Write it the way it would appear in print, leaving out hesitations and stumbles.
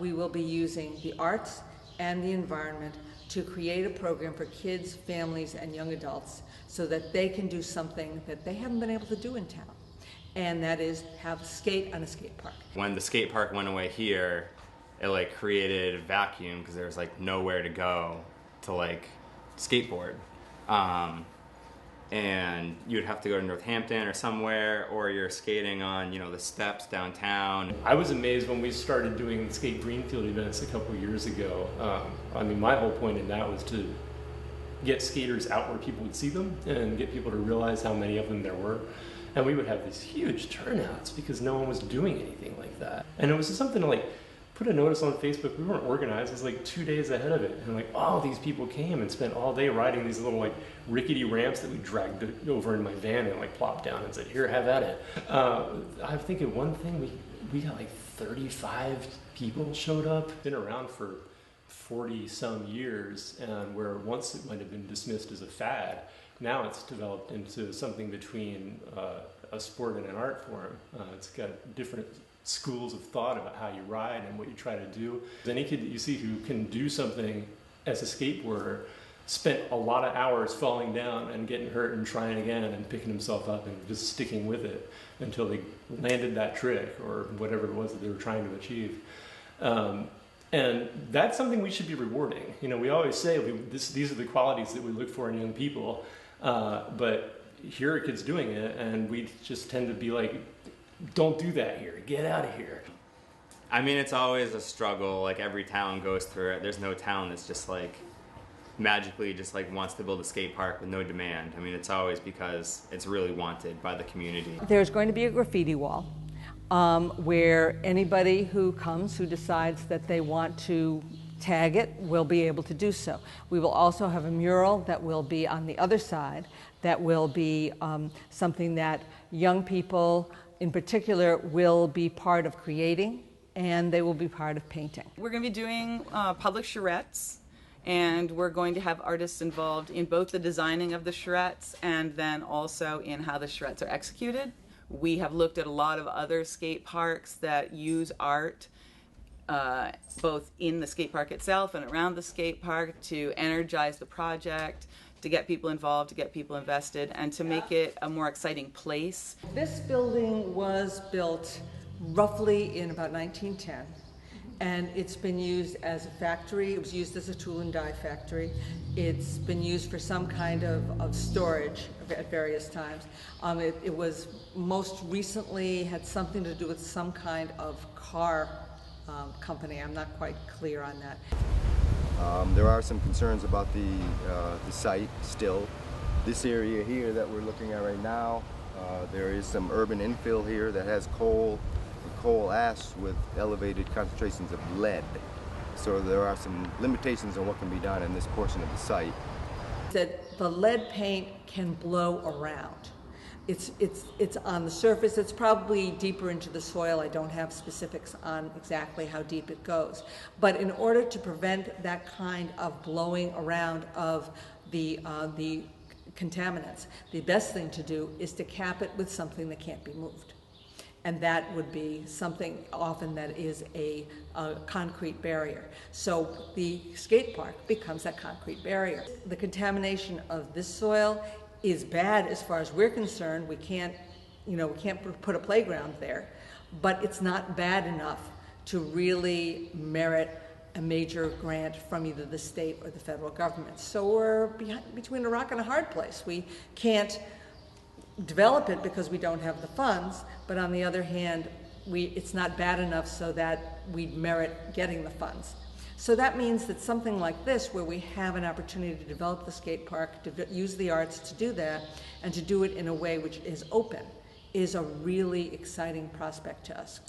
we will be using the arts and the environment to create a program for kids, families, and young adults so that they can do something that they haven't been able to do in town. And that is have skate on a skate park. When the skate park went away here, it like created a vacuum because there was like nowhere to go to like skateboard. And you'd have to go to Northampton or somewhere, or you're skating on, you know, the steps downtown. I was amazed when we started doing skate greenfield events a couple years ago. I mean, my whole point in that was to get skaters out where people would see them and get people to realize how many of them there were. And we would have these huge turnouts because no one was doing anything like that. And it was just something to like put a notice on Facebook. We weren't organized. It was like 2 days ahead of it. And like, all these people came and spent all day riding these little like rickety ramps that we dragged over in my van and like plopped down and said, here, have at it. I think at one thing we got like 35 people showed up. Been around for 40 some years, and where once it might have been dismissed as a fad, now it's developed into something between a sport and an art form. It's got different schools of thought about how you ride and what you try to do. Any kid that you see who can do something as a skateboarder spent a lot of hours falling down and getting hurt and trying again and picking himself up and just sticking with it until they landed that trick or whatever it was that they were trying to achieve. And that's something we should be rewarding. You know, we always say these are the qualities that we look for in young people, but here are kids doing it, and we just tend to be like, don't do that here, get out of here. I mean, it's always a struggle, like every town goes through it. There's no town that's just like magically just like wants to build a skate park with no demand. I mean, it's always because it's really wanted by the community. There's going to be a graffiti wall where anybody who comes who decides that they want to tag it will be able to do so. We will also have a mural that will be on the other side that will be something that young people in particular will be part of creating, and they will be part of painting. We're going to be doing public charrettes, and we're going to have artists involved in both the designing of the charrettes and then also in how the charrettes are executed. We have looked at a lot of other skate parks that use art both in the skate park itself and around the skate park to energize the project, to get people involved, to get people invested, and to make it a more exciting place. This building was built roughly in about 1910, and it's been used as a factory. It was used as a tool and die factory. It's been used for some kind of storage at various times. It was most recently had something to do with some kind of car company. I'm not quite clear on that. There are some concerns about the site still. This area here that we're looking at right now, there is some urban infill here that has coal ash with elevated concentrations of lead. So there are some limitations on what can be done in this portion of the site. That the lead paint can blow around. It's on the surface. It's probably deeper into the soil. I don't have specifics on exactly how deep it goes. But in order to prevent that kind of blowing around of the contaminants, the best thing to do is to cap it with something that can't be moved. And that would be something often that is a concrete barrier. So the skate park becomes that concrete barrier. The contamination of this soil is bad as far as we're concerned. We can't put a playground there, but it's not bad enough to really merit a major grant from either the state or the federal government. So we're between a rock and a hard place. We can't develop it because we don't have the funds, but on the other hand, it's not bad enough so that we'd merit getting the funds. So that means that something like this, where we have an opportunity to develop the skate park, to use the arts to do that, and to do it in a way which is open, is a really exciting prospect to us.